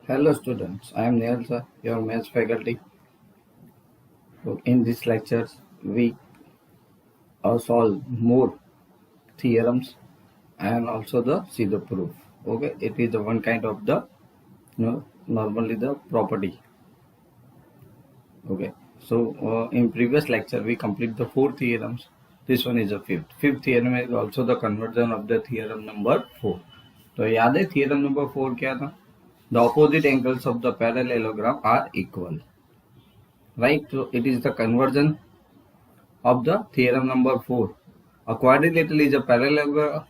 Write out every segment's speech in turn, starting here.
Hello students, I am Nehal sir, your maths faculty. So in this lectures, we solve more theorems and also see the proof. Okay, it is the one kind of the normally the property. Okay, so in previous lecture we complete the four theorems. This one is the fifth. Fifth theorem is also the conversion of the theorem number 4. तो याद है theorem number 4 क्या था? The opposite angles of the parallelogram are equal. Right, so it is the conversion of the theorem number 4. A quadrilateral is a parallelogram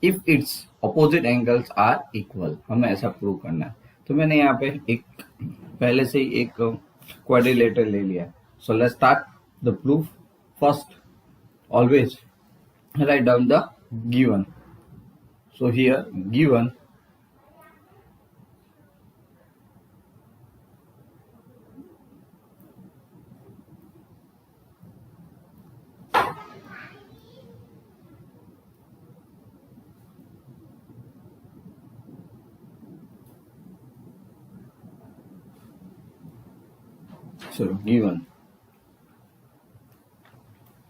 if its opposite angles are equal. हमें ऐसा prove करना है. तो मैंने यहाँ पे एक पहले से ही एक क्वाड्रिलेटरल ले लिया. So let's start the proof. First, always write down the given. So here given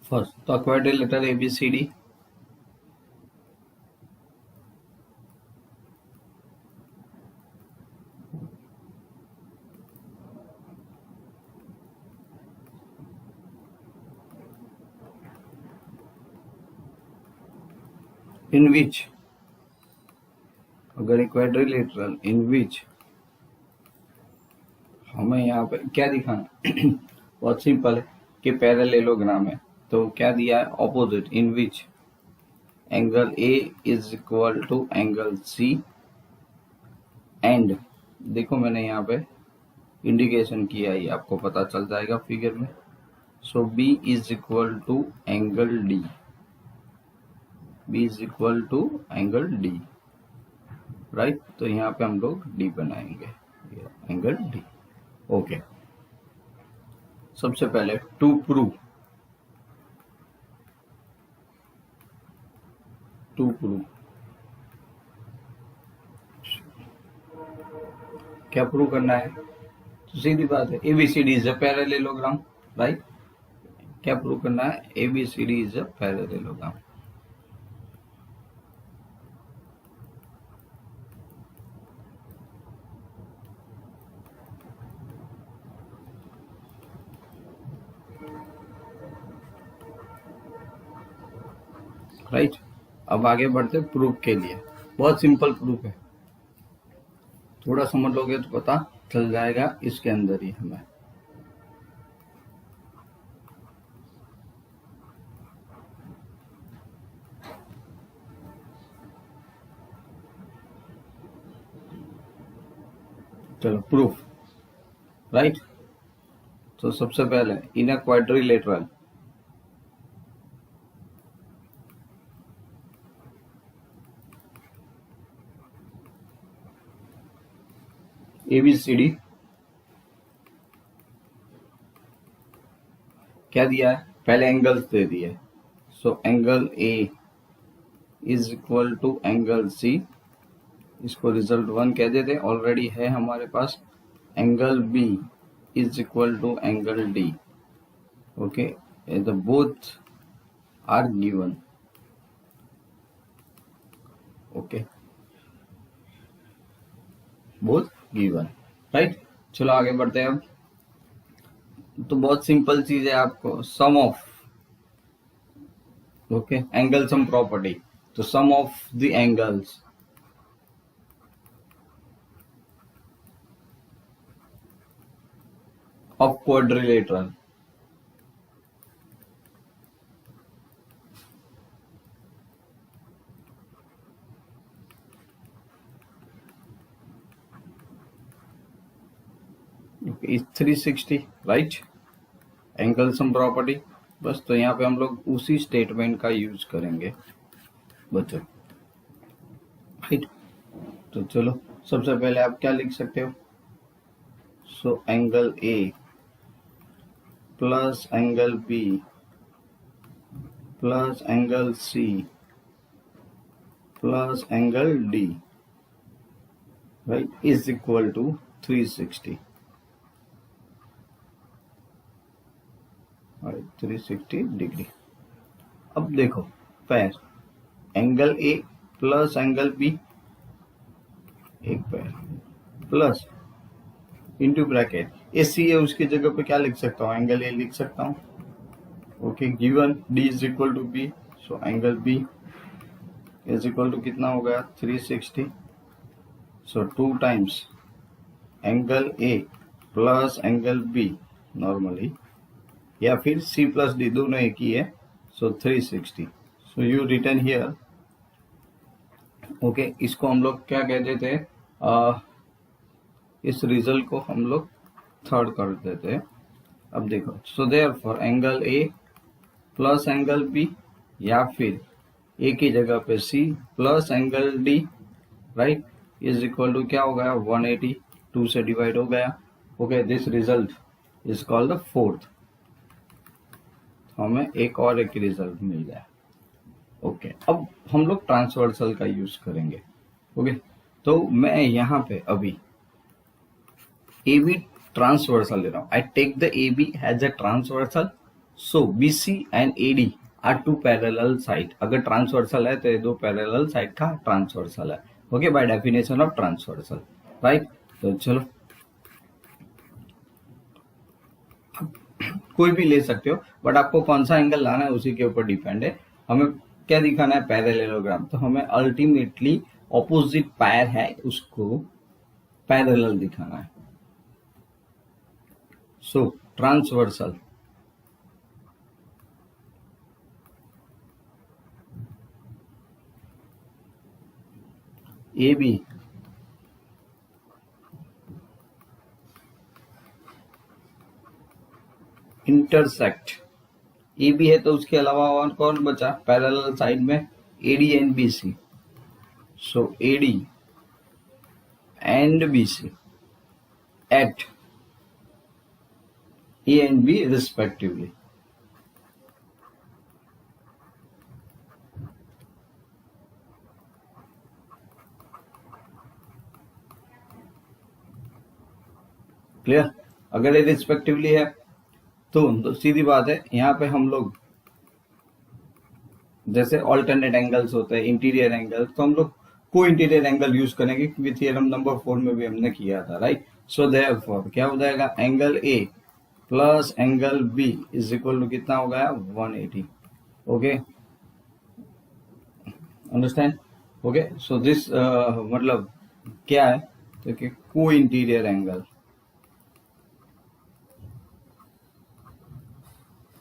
first the quadrilateral ABCD. In which अगर एक क्वाड्रिलेटरल इन विच हमें यहाँ पे क्या दिखाना बहुत सिंपल है कि पैरेललोग्राम है. तो क्या दिया है? Opposite in which angle A is equal to angle C and देखो मैंने यहाँ पे इंडिकेशन किया है, आपको पता चल जाएगा फिगर में. So B is equal to angle D. B is equal to angle D. Right, तो यहाँ पे हम लोग डी बनाएंगे, एंगल डी. ओके, सबसे पहले टू प्रूव क्या प्रूव करना है? तो सीधी बात है, ABCD is a parallelogram. Right, क्या प्रूव करना है? ABCD is a parallelogram. Right, अब आगे बढ़ते प्रूफ के लिए. बहुत सिंपल प्रूफ है, थोड़ा समझ लोगे तो पता चल जाएगा इसके अंदर ही हमें. चलो प्रूफ. राइट, तो सबसे पहले इन अ क्वाड्रिलेटरल एबीसीडी क्या दिया है? पहले एंगल्स दे दिए. So angle A is equal to angle C. इसको रिजल्ट 1 कह देते, ऑलरेडी है हमारे पास. Angle B is equal to angle D. Okay, the both are given. Okay, both given. Right, चलो आगे बढ़ते हैं. अब तो बहुत सिंपल चीज है, आपको sum of okay angle sum property. तो sum of the angles of quadrilateral is 360. Right, angle sum property. बस, तो यहाँ पे हम लोग उसी स्टेटमेंट का यूज करेंगे बच्चों. राइट, तो चलो सबसे पहले आप क्या लिख सकते हो? So angle A plus angle B plus angle C plus angle D right, is equal to 360, 360 degree. अब देखो pair, angle A plus angle B, एक pair plus into bracket A C है, उसकी जगह पे क्या लिख सकता हूँ, एंगल ए लिख सकता हूँ। Okay, given D is equal to B, so angle B is equal to कितना हो गया 360, so 2 times angle A plus angle B normally, या फिर सी प्लस डी दोनों एक ही है, so 360। So you return here. Okay, इसको हम लोग क्या कहते थे, इस रिजल्ट को हम लोग थर्ड कर देते। अब देखो, so therefore angle A plus angle B, या फिर ए की जगह पे C plus angle D, right, is equal to क्या हो गया 180, 2 से डिवाइड हो गया। Okay, this result is called the fourth. हमें एक और एक रिजल्ट मिल गया। ओके, अब हम लोग ट्रांसवर्सल का यूज करेंगे। ओके, तो मैं यहाँ पे अभी ए बी ट्रांसवर्सल ले रहा हूँ। I take the A B as a transversal, so B C and A D are two parallel side. अगर ट्रांसवर्सल है तो ये दो पैरेलल साइड का ट्रांसवर्सल है। Okay, by definition of transversal, right. तो चलो, कोई भी ले सकते हो, बट आपको कौन सा एंगल लाना है उसी के ऊपर डिपेंड है। हमें क्या दिखाना है, पैरेललोग्राम, तो हमें अल्टीमेटली ऑपोजिट पैर है उसको पैरेलल दिखाना है। So transversal A B intersect, A B है तो उसके अलावा और कौन बचा पैरेलल साइड में, A D and B C. So A D and B C at A and B respectively. Clear? अगर ये रिस्पेक्टिवली है तो सीधी बात है, यहाँ पे हम लोग जैसे ऑल्टरनेट एंगल्स होते हैं, इंटीरियर एंगल, तो हम लोग को इंटीरियर एंगल यूज करेंगे, क्योंकि थियरम नंबर 4 में भी हमने किया था, राइट। सो देयरफॉर क्या हो जाएगा, angle A plus angle B is equal to कितना हो गया 180। Okay, understand? Okay, so this मतलब क्या है, तो कि co-interior angle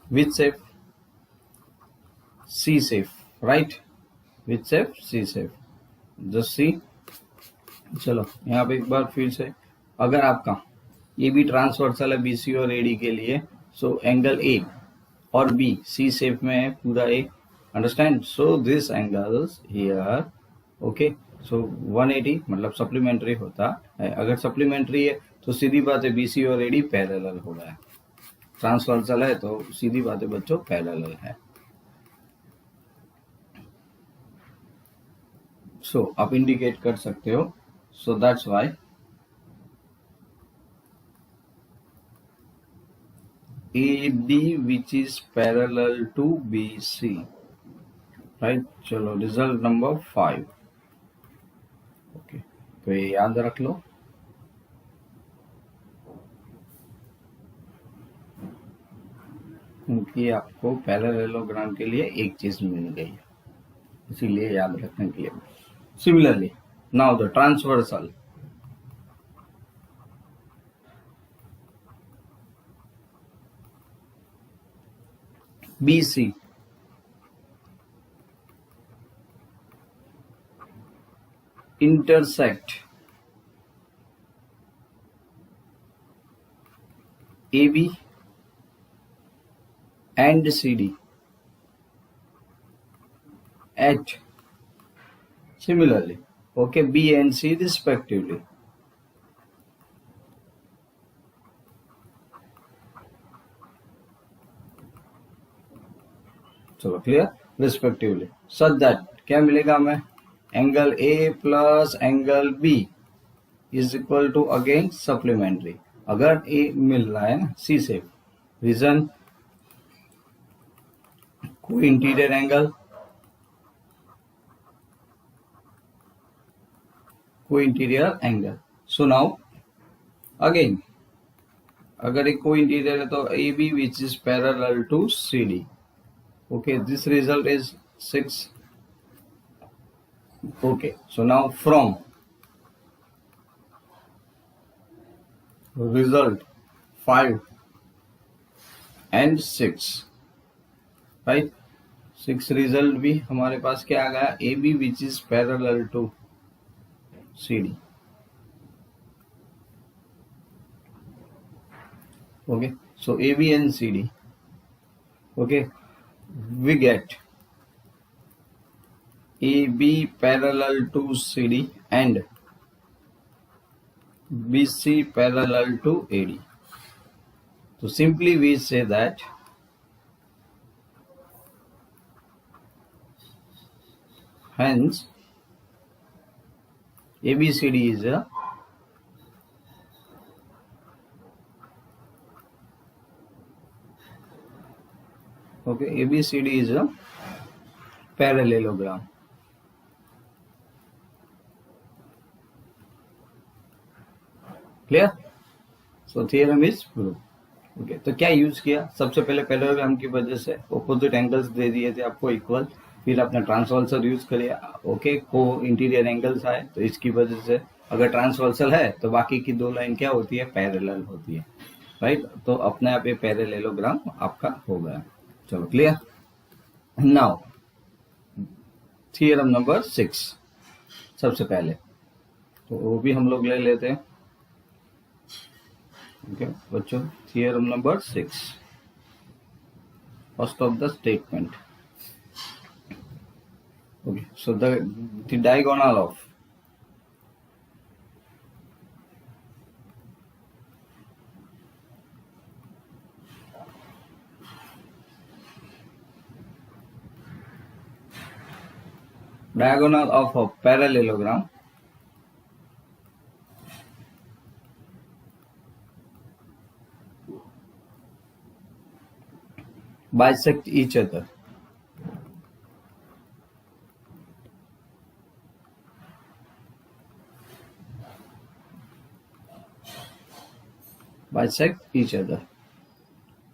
with safe C safe, right, with safe C safe, just C. चलो यहाँ पे एक बार फिर से, अगर आपका ये भी ट्रांसवर्सल है बीसी और एडी के लिए, सो एंगल ए और बी सी शेप में है पूरा ए, understand? So this angles here, okay, so 180 मतलब सप्लीमेंट्री होता है। अगर सप्लीमेंट्री है तो सीधी बात है बीसी और एडी पैरेलल हो रहा है, ट्रांसवर्सल है तो सीधी बात है बच्चों पैरेलल है। सो आप इंडिकेट कर सकते हो, so that's why AD which is parallel to BC, right? चलो रिजल्ट नंबर 5। ओके, तो ये याद रख लो। क्योंकि आपको पैरेललोग्राम के लिए एक चीज मिल गई है, इसीलिए याद रखने के लिए। Similarly now the transversal BC intersect AB and CD at similarly, okay, B and C respectively. चलो क्लियर, रिस्पेक्टिवली, सच दैट क्या मिलेगा हमें, angle A plus angle B is equal to again supplementary. अगर ए मिल रहा है ना सी से, reason co-interior angle, co-interior angle. So now again अगर एक को इंटीरियर है तो A B which is parallel to C D. Okay, this result is 6. Okay, so now from result 5 and 6, right? 6 result भी हमारे पास क्या आ गया, A B which is parallel to C D. Okay, so A B and C D. Okay, we get AB parallel to CD and BC parallel to AD. So simply we say that hence ABCD is a ABCD is a parallelogram. Clear? So theorem is prove. Okay, तो क्या use किया? सबसे पहले parallelogram की वजह से opposite angles दे दिए थे आपको इक्वल, फिर आपने ट्रांसवर्सल यूज किया। ओके, को इंटीरियर एंगल्स आए तो इसकी वजह से अगर ट्रांसवर्सल है तो बाकी की दो लाइन क्या होती है, पैरेलल होती है, राइट? तो अपने आप ये पैरेललोग्राम आपका हो गया। चलो क्लियर? नाउ थियरम नंबर 6 सबसे पहले, तो वो भी हम लोग ले लेते हैं। Okay, बच्चों, theorem number 6, first of the statement. Okay, so the diagonal of a parallelogram bisect each other. Bisect each other.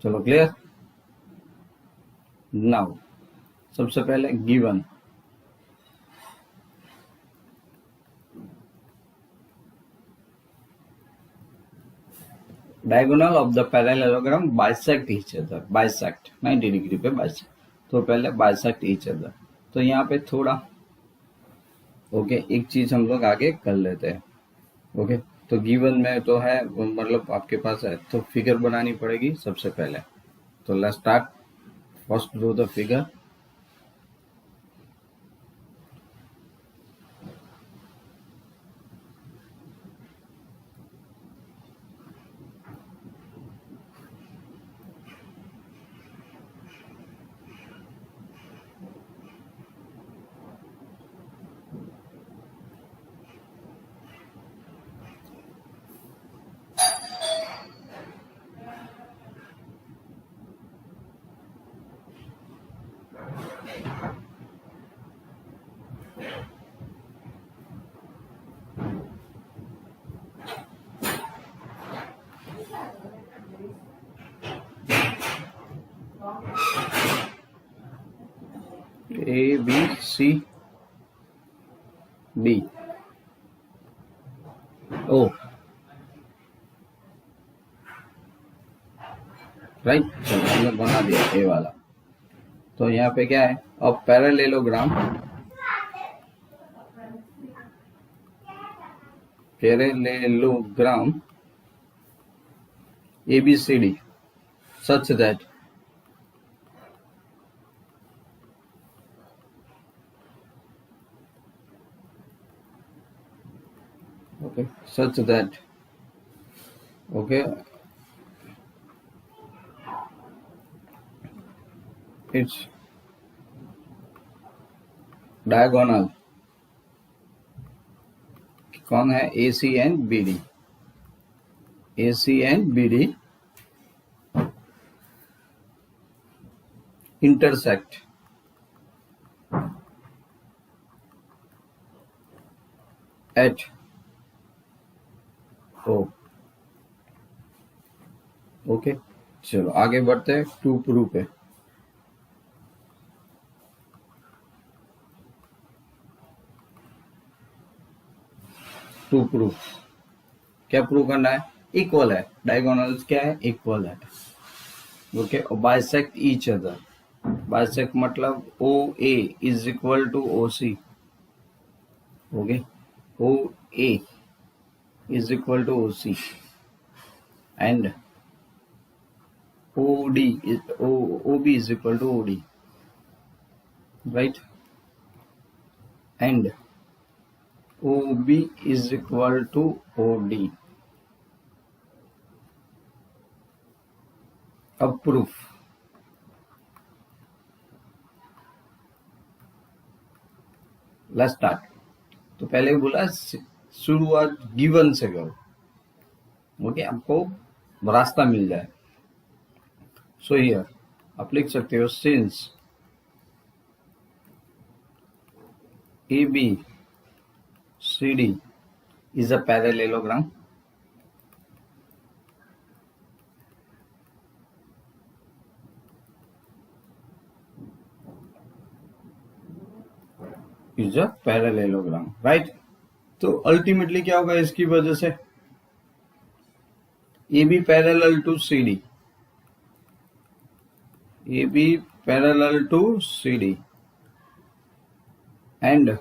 चलो क्लियर? नाउ सबसे पहले given diagonal of the parallelogram bisect each other, bisect 90 degree पे bisect, तो पहले bisect each other. तो यहाँ पे थोड़ा ओके एक चीज हम लोग आगे कर लेते हैं। ओके, तो गिवन में तो है, मतलब आपके पास है तो फिगर बनानी पड़ेगी सबसे पहले। तो let's start, first draw the figure. A B C D O, right? चलो हमने बना दिया ए वाला। तो यहाँ पे क्या है, अब parallelogram ABCD such that its diagonal कौन है? AC and BD, AC and BD intersect at O. Okay, चलो आगे बढ़ते हैं टू प्रूव पे। टू प्रूव क्या प्रूव करना है? इक्वल है, डायगोनल्स क्या है? इक्वल है। ओके, और बाइसेक्ट ईच अदर। बाइसेक्ट मतलब OA is equal to OC। Okay, OA is equal to OC and OB is equal to OD, right? And OB is equal to OD. अब proof. Let's start. तो पहले बोला शुरुआत given से करो। Okay, आपको रास्ता मिल जाए। सो हियर आप लिख सकते हो since ABCD is a parallelogram, right? तो अल्टीमेटली क्या होगा इसकी वजह से? AB parallel to CD, AB parallel to CD and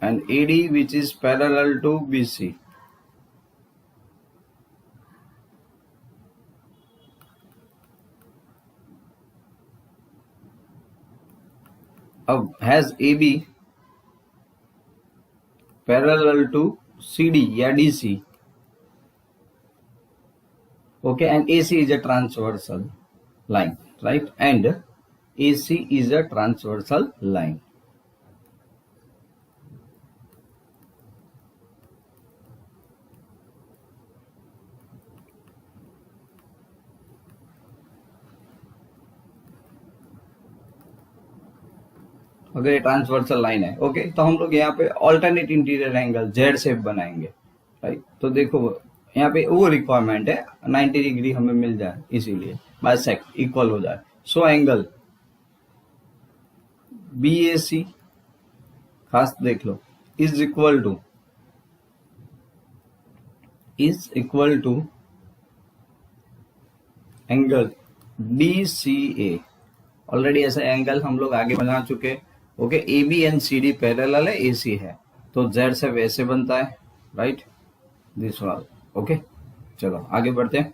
AD which is parallel to BC. अब has AB parallel to CD या DC. Okay, and AC is a transversal line, right? And AC is a transversal line. अगर ये transversal line है, okay, तो हम लोग यहाँ पे alternate interior angle Z shape बनाएंगे, राइट? तो देखो यहाँ पे वो रिक्वायरमेंट है 90 डिग्री हमें मिल जाए, इसीलिए बाइसेक्ट इक्वल हो जाए। सो एंगल BAC खास देख लो is equal to angle DCA। Already ऐसा एंगल हम लोग आगे बना चुके। Okay, AB and CD parallel है, AC है, तो Z से वैसे बनता है, राइट? दिस वाला। ओके, चलो आगे बढ़ते हैं।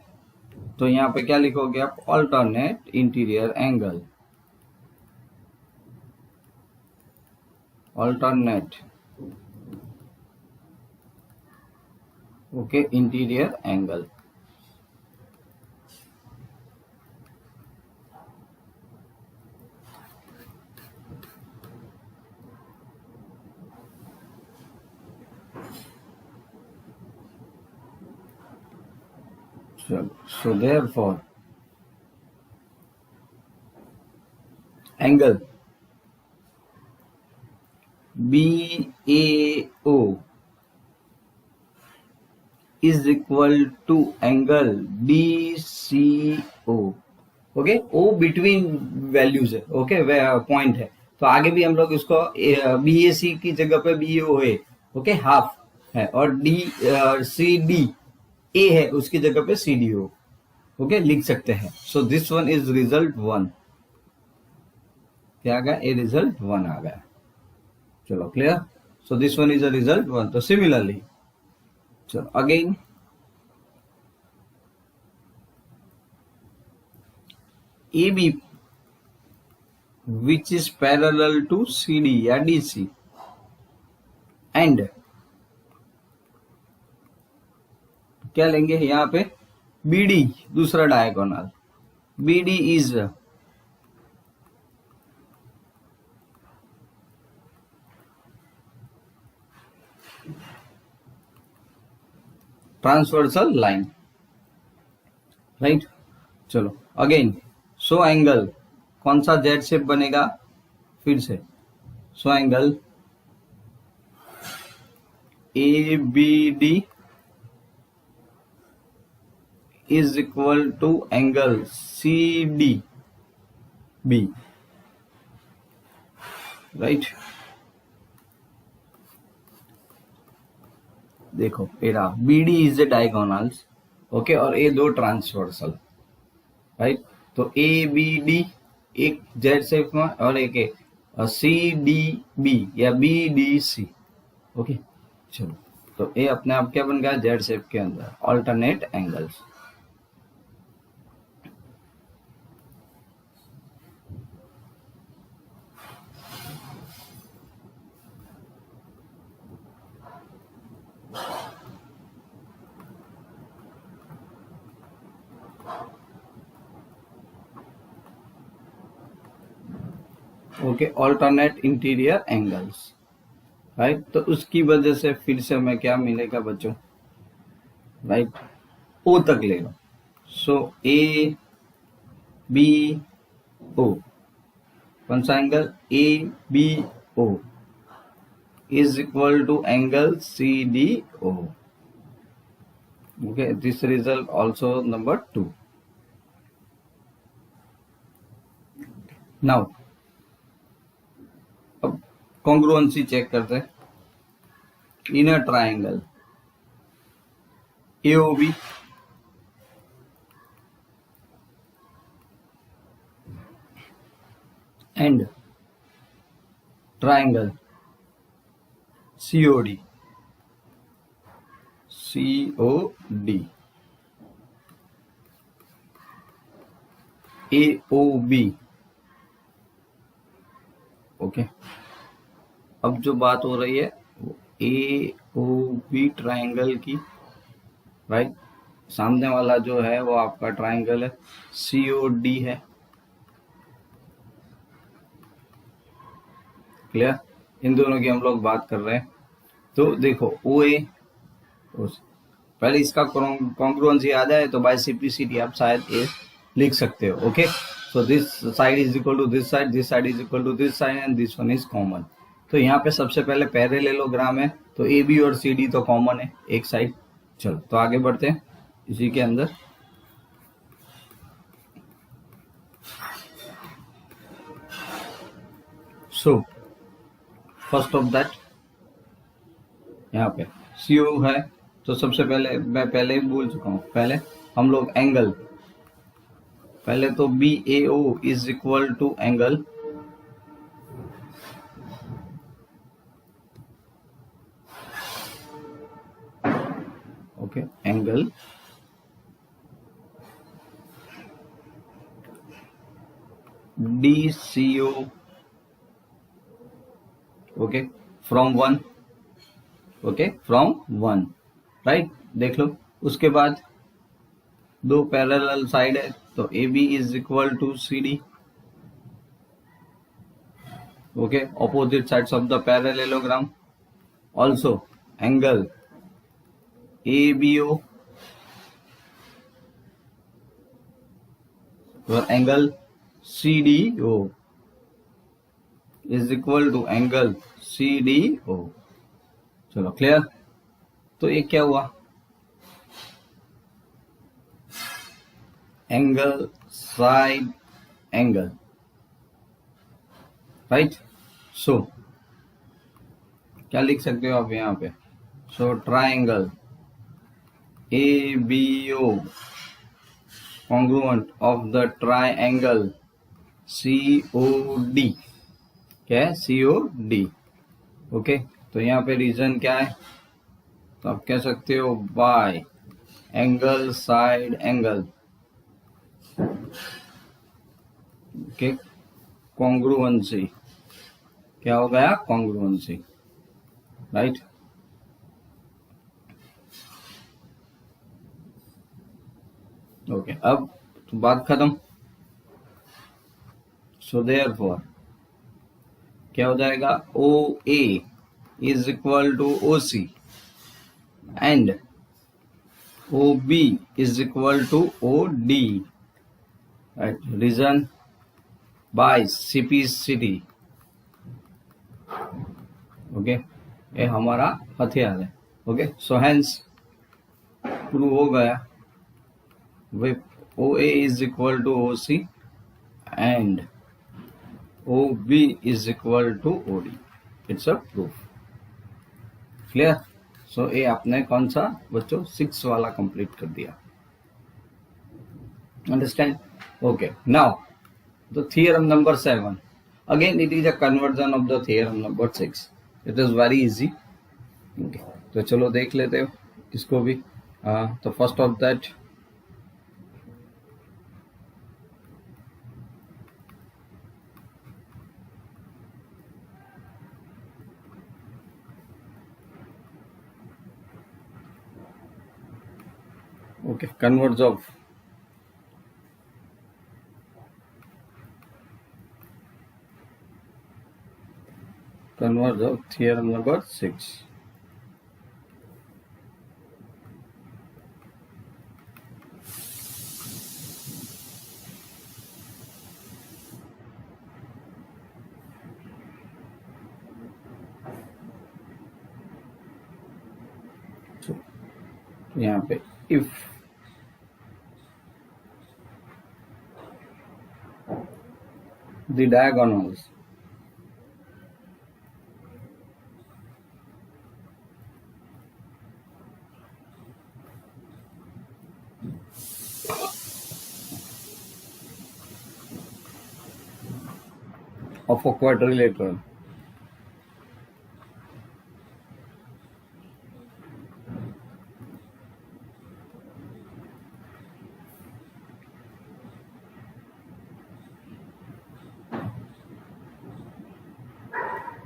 तो यहाँ पे क्या लिखोगे आप? Alternate interior angle, alternate okay interior angle. So therefore angle BAO is equal to angle DCO। Okay, O between values है, ओके, पॉइंट है। तो आगे भी हम लोग इसको BAC की जगह पे BAO है, ओके, हाफ है, और CD A है उसकी जगह पे CDO, ओके, लिख सकते हैं। So this one is result 1। क्या आ गया? ए रिजल्ट 1 आ गया। चलो clear? So this one is a result 1। तो सिमिलरली चलो again AB which is parallel to CD या DC and क्या लेंगे यहाँ पे? BD दूसरा diagonal, BD is transversal line, right. चलो अगेन, सो एंगल, कौन सा जेड शेप बनेगा, फिर से so angle A B D is equal to angle C D B, right. देखो मेरा B D is a diagonals, okay, और ए दो ट्रांसवर्सल, राइट। तो ए बी डी एक जेड शेप में और एक सी डी बी या बी डी सी, ओके। चलो तो ए अपने आप क्या बन गया, जेड शेप के अंदर alternate angles. Okay, alternate interior angles, right. तो उसकी वजह से फिर से हमें क्या मिलेगा बच्चों, राइट, ओ तक ले लो। सो ए बी ओ, कौन सा angle, A B O is equal to angle C D O, okay. This result also number 2। Now अब कॉन्ग्रुएंसी चेक करते हैं। Inner triangle AOB and triangle COD AOB, okay. अब जो बात हो रही है वो ए ओ बी ट्राइंगल की, राइट। सामने वाला जो है वो आपका ट्राइंगल है सी ओ डी है, क्लियर। इन दोनों की हम लोग बात कर रहे हैं। तो देखो ओ ए, पहले इसका कॉन्ग्रुएंसी आ जाए तो बाय सिंप्लिसिटी आप शायद ए लिख सकते हो, okay. So this side is equal to this side is equal to this side and this one is common. तो यहाँ पे सबसे पहले पैरेललोग्राम है, तो ए बी और सी डी तो कॉमन है एक साइड। चलो तो आगे बढ़ते हैं इसी के अंदर। सो फर्स्ट ऑफ दैट यहाँ पे सीओ है, तो सबसे पहले मैं पहले ही बोल चुका हूँ, पहले हम लोग एंगल, पहले तो B A O is equal to angle okay, angle D C O, okay, from one, okay, from one, right. देख लो उसके बाद दो पैरेलल साइड है, तो A B is equal to C D, okay, opposite sides of the parallelogram. Also angle A B O और angle C D O is equal to angle C D O. चलो clear. तो ये क्या हुआ, angle side angle, right. So क्या लिख सकते हो आप यहाँ पे, so triangle A B O congruent of the triangle COD, क्या है, COD, ओके। तो यहाँ पे रीजन क्या है, तो आप कह सकते हो bye angle side angle, okay, congruency, क्या हो गया, कॉन्ग्रुएंसी, राइट। ओके, अब तो बात खत्म। सो देयरफॉर क्या हो जाएगा, O A is equal to O C and OB is equal to OD. Right. Reason by CPCD. ओके, ये हमारा हथियार है. ओके, सो हेंस प्रूव हो गया with OA is equal to OC and OB is equal to OD. It's a proof. Clear. So ये आपने कौन सा बच्चों 6 वाला कंप्लीट कर दिया. Understand. Okay, now the theorem number 7. Again it is a conversion of the theorem number 6. It is very easy. Okay, तो चलो देख लेते हो इसको भी. तो first of that okay, converse of theorem number 6. तो यहाँ पे if the diagonals of a quadrilateral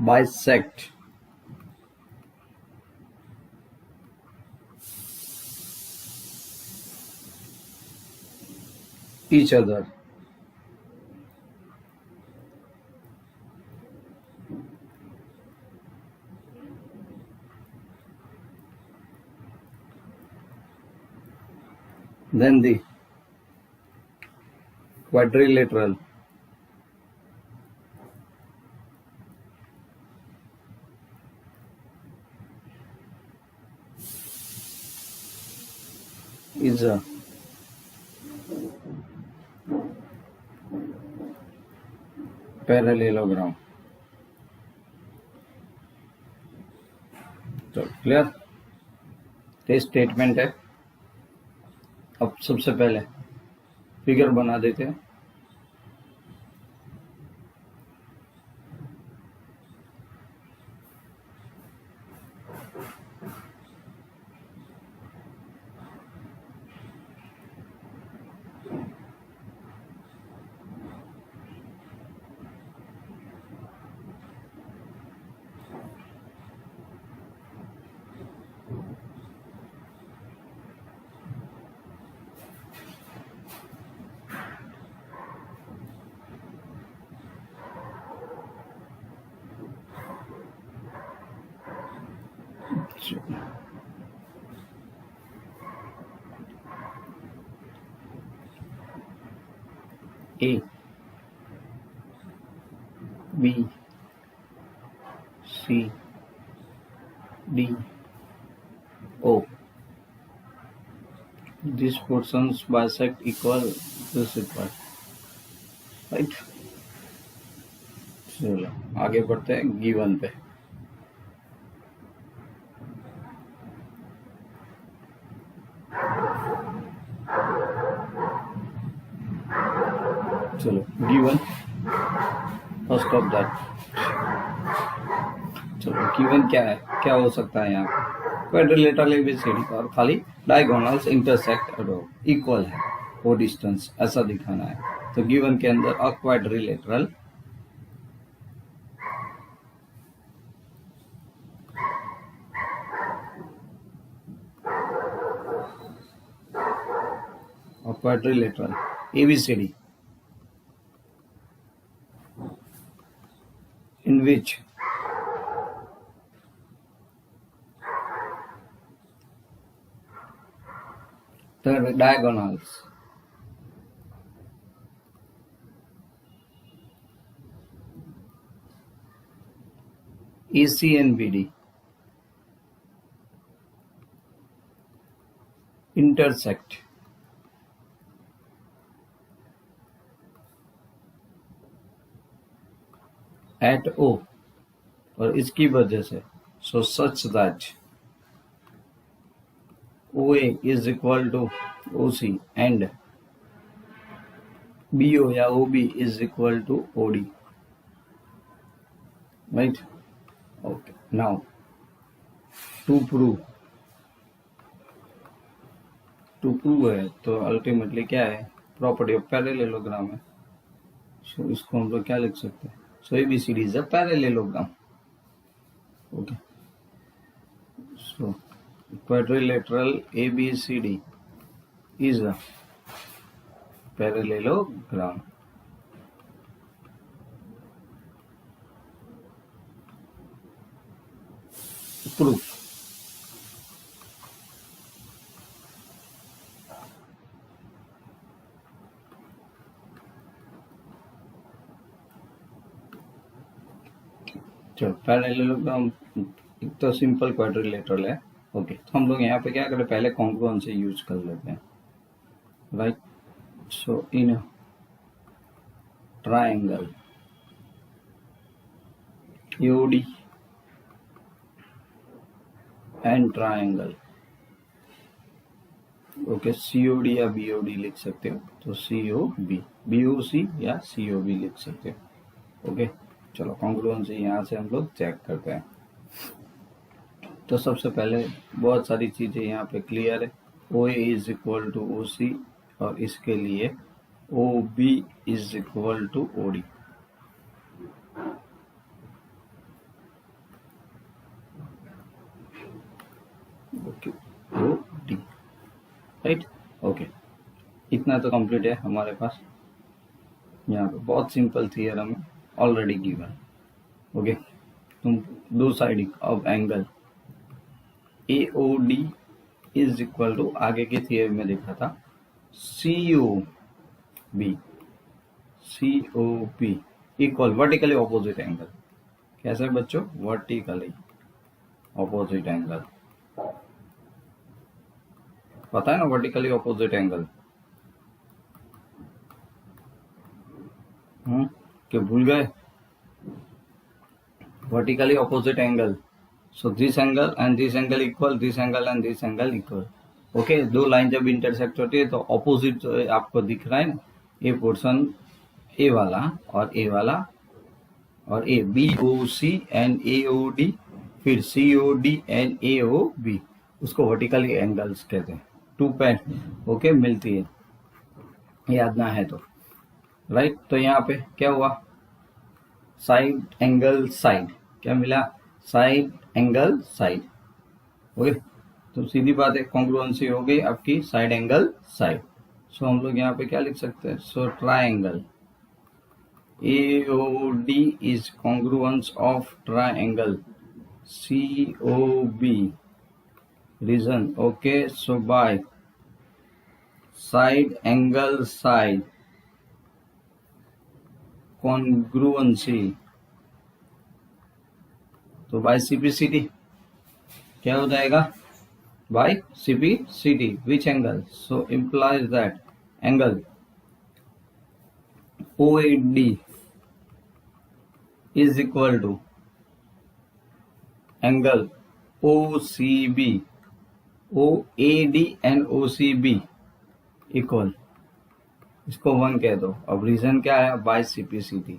bisect each other, then the quadrilateral is a parallelogram. तो क्लियर. ये स्टेटमेंट है. अब सबसे पहले फिगर बना देते हैं. A, B, C, D, O. These portions bisect equal this equal. Right. चलो आगे बढ़ते हैं गिवन पे. चलो गिवन फर्स्ट ऑफ दैट. चलो गिवन क्या है, क्या हो सकता है यहाँ पे. क्वाड्रिलेटरल एबीसीडी और खाली डायगोनल्स इंटरसेक्ट इक्वल है वो डिस्टेंस ऐसा दिखाना है. तो गिवन के अंदर अ quadrilateral ABCD in which the diagonals AC and BD intersect at O और इसकी वजह से so such that OA is equal to OC and BO या OB is equal to OD, right? Okay, now to prove है तो ultimately क्या है, property of parallelogram है। सो इसको हम लोग क्या लिख सकते हैं, सो ABCD is a parallelogram. Okay, so quadrilateral ABCD is a parallelogram. Proof चलो, पैरेललोग्राम एक तो सिंपल क्वाड्रिलेटरल है। ओके, तो हम लोग यहाँ पे क्या करें, पहले कॉन्ग्रुएंसी यूज कर लेते हैं, right? So in triangle AOD and triangle, okay, COD या BOD लिख सकते हो, तो COB, BOC या COB लिख सकते हो। ओके, चलो कॉन्ग्रुएंसी यहाँ से हम लोग चेक करते हैं। तो सबसे पहले बहुत सारी चीजें यहाँ पे क्लियर है। OA is equal to OC और इसके लिए OB is equal to OD। Okay, OD, right? Okay, इतना तो कंप्लीट है हमारे पास। यहाँ पे बहुत सिंपल थियरम है, ऑलरेडी गिवन। ओके, तुम दो side of angle AOD is equal to, आगे के थियरम में देखा था, COB equal vertically opposite angle. कैसे बच्चों? वर्टिकली ऑपोजिट एंगल, पता है ना वर्टिकली ऑपोजिट एंगल? कि भूल गए? Vertically opposite angle, so this angle and this angle equal, this angle and this angle equal. Okay, दो लाइन जब इंटरसेक्ट होती है तो ऑपोजिट जो आपको दिख रहा है ना, ये पोर्शन ए वाला और ए वाला और ए, BOC एंड AOD, फिर COD एंड AOB, उसको वर्टिकली एंगल्स कहते हैं। टू पैन ओके मिलती है, याद ना है तो, राइट? तो यहाँ पे क्या हुआ, साइड एंगल साइड, क्या मिला? Side angle side. ओके, तो सीधी बात है, कॉन्ग्रुएंसी हो गई आपकी साइड एंगल साइड। सो हम लोग यहाँ पे क्या लिख सकते हैं, so triangle AOD is congruence of triangle COB. Reason, okay, so by side angle side congruency, तो by CPCD क्या हो जाएगा, by CPCD, which angle? So implies that angle OAD is equal to angle OCB, OAD and OCB equal, इसको 1 कह दो। अब reason क्या है, बाय CPCD।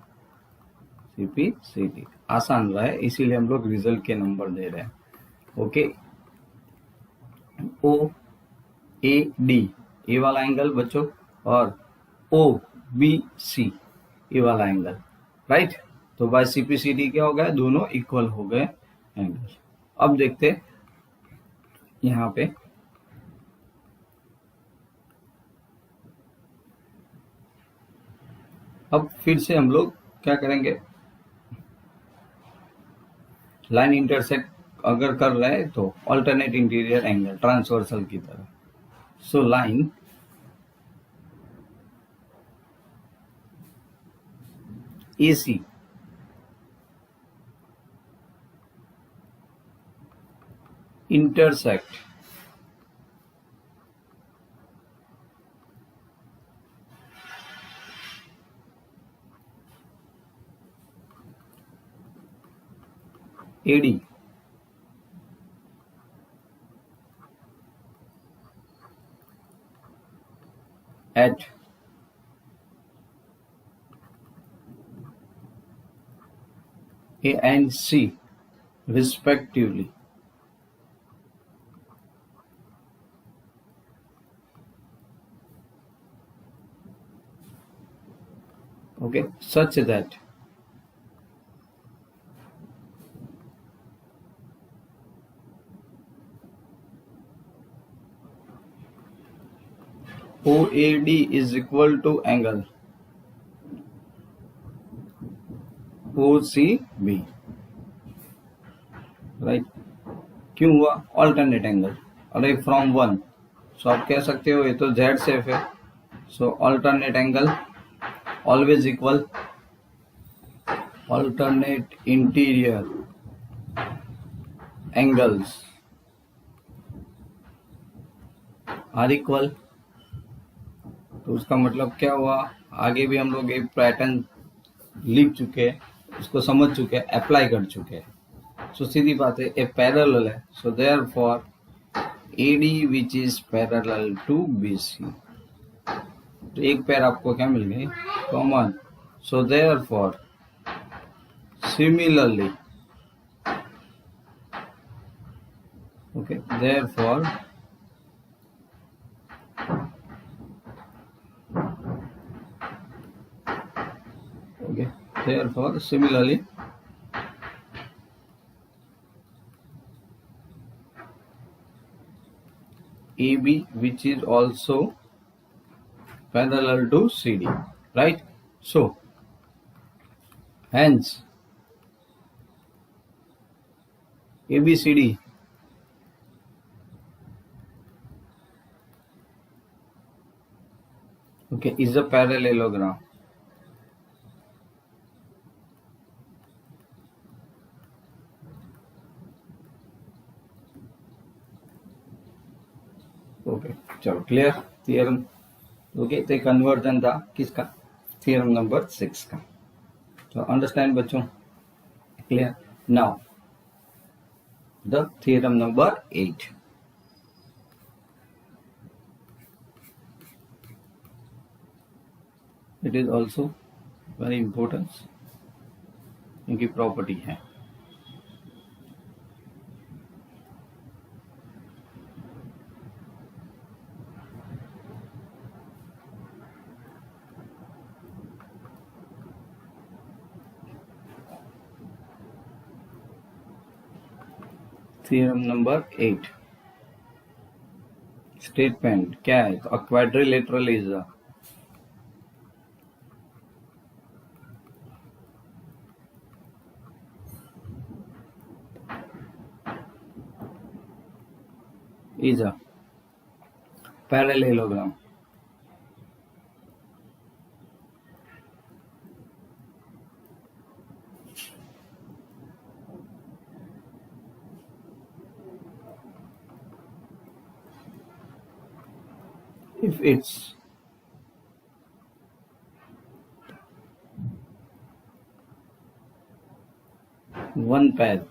CPCD आसान रहा है, इसीलिए हम लोग रिजल्ट के नंबर दे रहे हैं। ओके, OAD ये वाला एंगल बच्चों और OBC ये वाला एंगल, राइट? तो बाय CPCD क्या हो गया, दोनों इक्वल हो गए एंगल। अब देखते यहाँ पे, अब फिर से हम लोग क्या करेंगे, लाइन इंटरसेक्ट अगर कर रहे हैं तो अल्टरनेट इंटीरियर एंगल ट्रांसवर्सल की तरह। So line AC intersect AD at A and C respectively. Okay, such that OAD is equal to angle OCB, राइट। क्यों हुआ? ऑल्टरनेट एंगल, अरे फ्रॉम वन, सो आप कह सकते हो ये तो जेड सेफ है, so alternate angle always equal alternate interior angles are equal. तो उसका मतलब क्या हुआ? आगे भी हम लोग एक पैटर्न लिख चुके हैं, उसको समझ चुके हैं, अप्लाई कर चुके हैं। सो सीधी बात है, ए पैरेलल है, so therefore AD which is parallel to BC, तो एक पैर आपको क्या मिल गई? Common. So therefore similarly, okay, therefore okay, therefore similarly AB which is also parallel to CD, right? So hence ABCD okay is a parallelogram. Okay, चलो clear theorem. Okay, तो conversion था किसका? थियरम नंबर 6 का। तो understand बच्चों, clear. Now the theorem number 8, it is also very important, इनकी property है। Theorem number 8 statement क्या है? तो अ quadrilateral is a parallelogram if it's one pair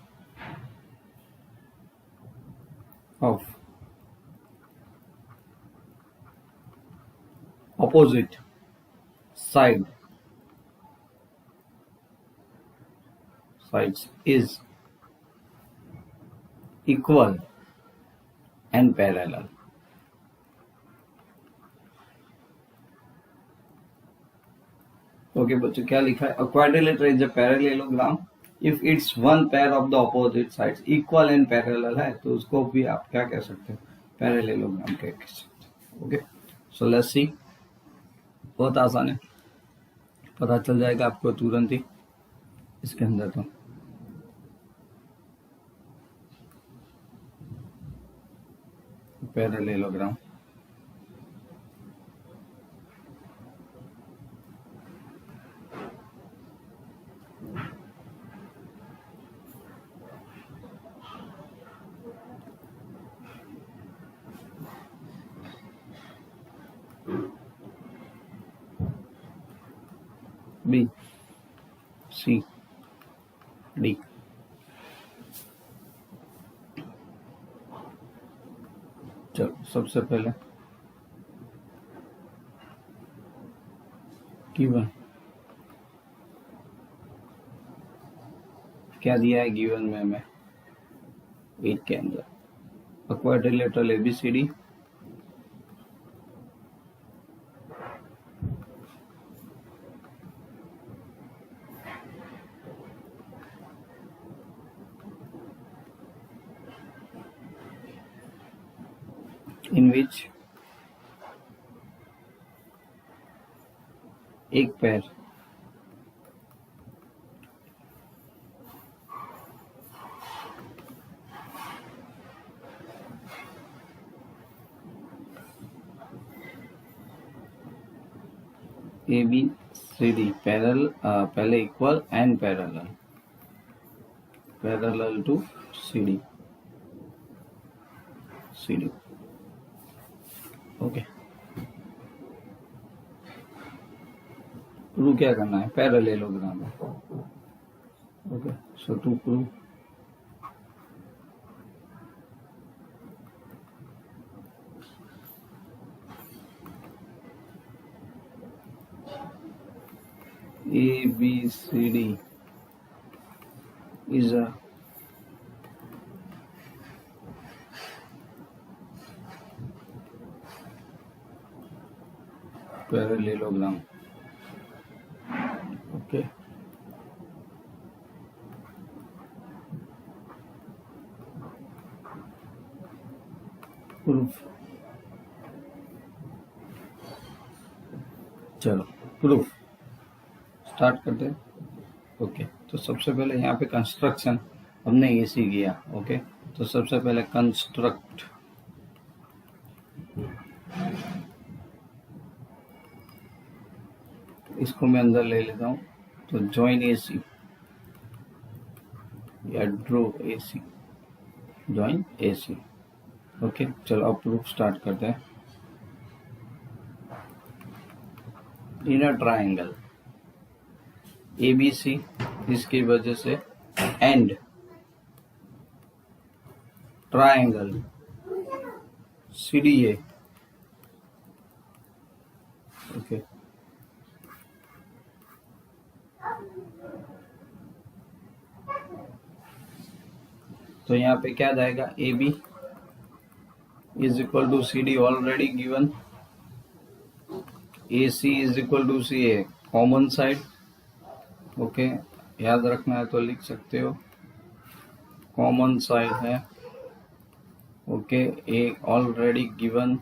of opposite sides is equal and parallel. Okay बच्चों, क्या लिखा है? A quadrilateral is a parallelogram if it's one pair of the opposite sides equal and parallel है, तो उसको भी आप क्या कह सकते हो? पैरेललोग्राम कह सकते हो। ओके, सो लेट्स सी, बहुत आसान है, पता चल जाएगा आपको तुरंत ही इसके अंदर। तो पैरेललोग्राम सी डी। चलो सबसे पहले गिवन क्या दिया है गिवन में हमें 8 के अंदर क्वाड्रिलेटरल ABCD, in which एक पैर ABCD पैरेलल, पहले equal and parallel to CD okay. Prove क्या करना है पैरेललोग्राम में। Okay so to prove ABCD is a parallelogram. Okay. Proof. चलो प्रूफ स्टार्ट करते हैं। ओके तो सबसे पहले यहाँ पे कंस्ट्रक्शन हमने AC किया। ओके तो सबसे पहले कंस्ट्रक्ट इसको मैं अंदर ले लेता हूँ। तो जॉइन AC या draw AC, join AC। Okay चलो अब प्रूफ स्टार्ट करते हैं। इन अ ट्राइंगल ABC इसकी वजह से एंड ट्राइंगल CDA। ओके तो यहाँ पे क्या जाएगा AB is equal to CD already given, AC is equal to CA common side. Okay याद रखना है तो लिख सकते हो कॉमन साइड है। Okay a already given.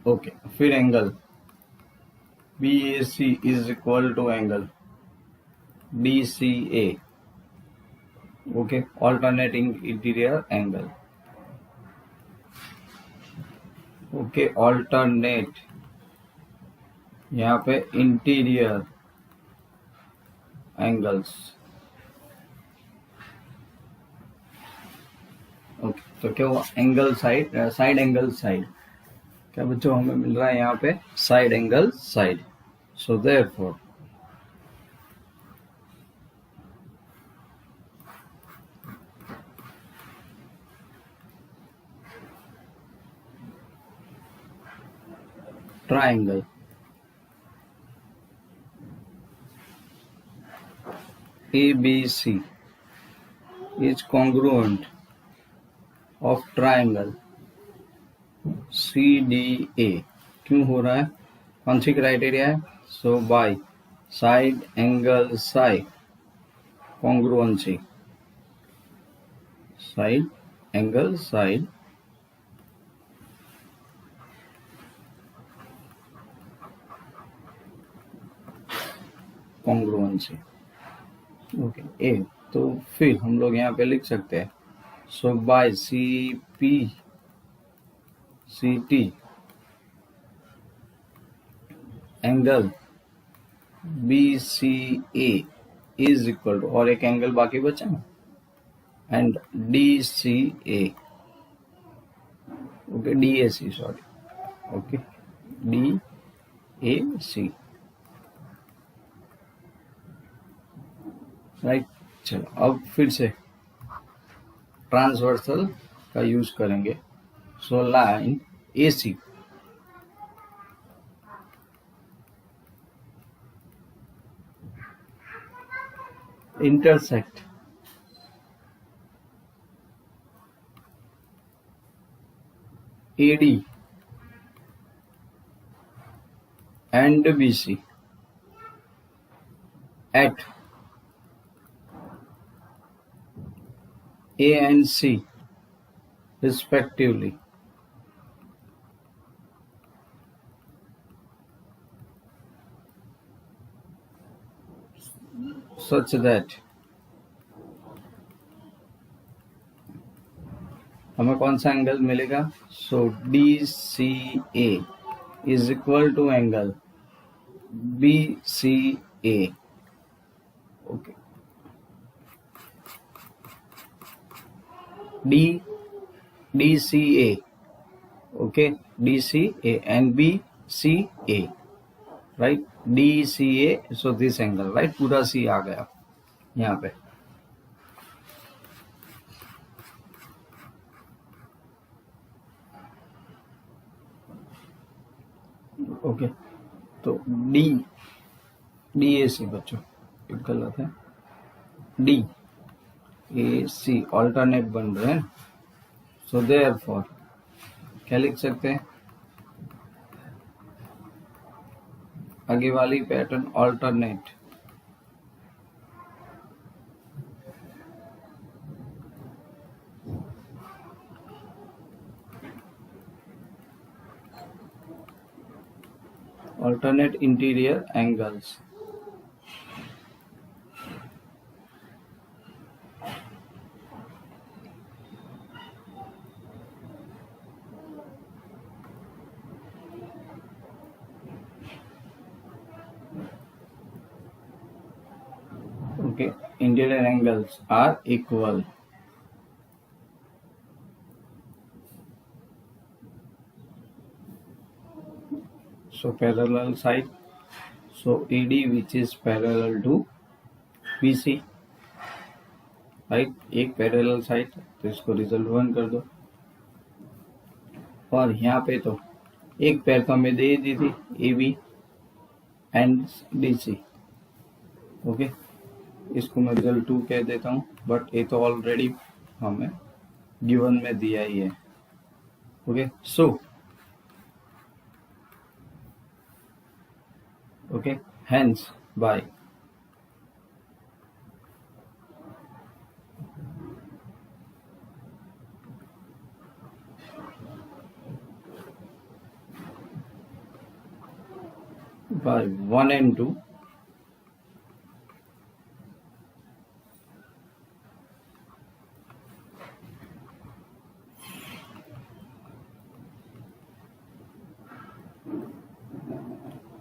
Okay फिर angle BAC is equal to angle DCA। Okay alternating interior angle. Okay alternate यहाँ पे इंटीरियर एंगल्स। ओके तो क्या हुआ angle side side angle side. क्या बच्चों हमें मिल रहा है यहाँ पे side angle side. So therefore triangle ABC is congruent of triangle CDA। क्यों हो रहा है कौन सी क्राइटेरिया है। So by side angle side congruency, side angle side congruency. Okay ए तो फिर हम लोग यहाँ पे लिख सकते हैं so by CT angle BCA is equal to और एक एंगल बाकी बचा and DCA। Okay DAC sorry. Okay DAC right. चलो अब फिर से ट्रांसवर्सल का यूज करेंगे। So line AC intersect AD and BC at A and C respectively, such that हमें कौन सा एंगल मिलेगा? So DCA is equal to angle BCA। Okay, DCA, okay, DCA and BCA, right. DCA, so this angle, right, पूरा C आ गया यहाँ पे। Okay, तो DAC बच्चों एक गलत है, DAC ऑल्टरनेट बन रहे हैं। सो देयरफॉर क्या लिख सकते हैं? आगे वाली pattern alternate, alternate interior angles, okay, interior angles are equal. So parallel side, so AD which is parallel to BC, right, एक पैरेलल साइड, तो इसको रिजल्ट 1 कर दो। और यहाँ पे तो एक पैर तो हमें दे दी थी AB एंड DC, ओके, इसको मैं रिजल्ट 2 कह देता हूँ, बट ये तो ऑलरेडी हमें गिवन में दिया ही है। Okay, so okay, hence by by 1 and 2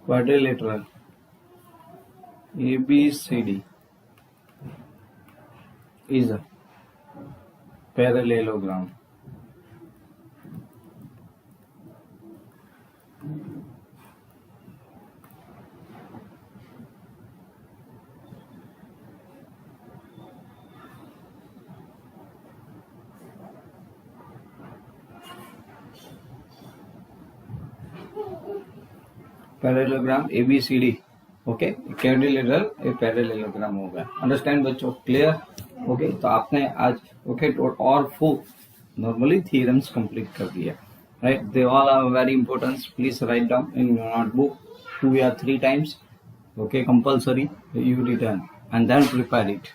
quadrilateral ABCD is a parallelogram. Parallelogram ABCD, okay, quadrilateral एक पैरेललोग्राम होगा। अंडरस्टैंड बच्चों? क्लियर? ओके, तो आपने आज ओके और 4 नॉर्मली थ्योरम्स कंप्लीट कर दिया, right. They all are very important, please write down in your notebook 2 या 3 times, okay, compulsory you return and then prepare it.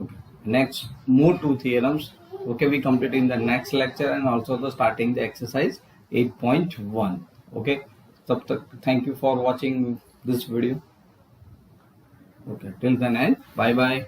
Okay. Next, more 2 theorems, okay, we complete in the next lecture, and also the starting the exercise 8.1. okay, tab tak thank you for watching this video. Okay, till then, and bye bye.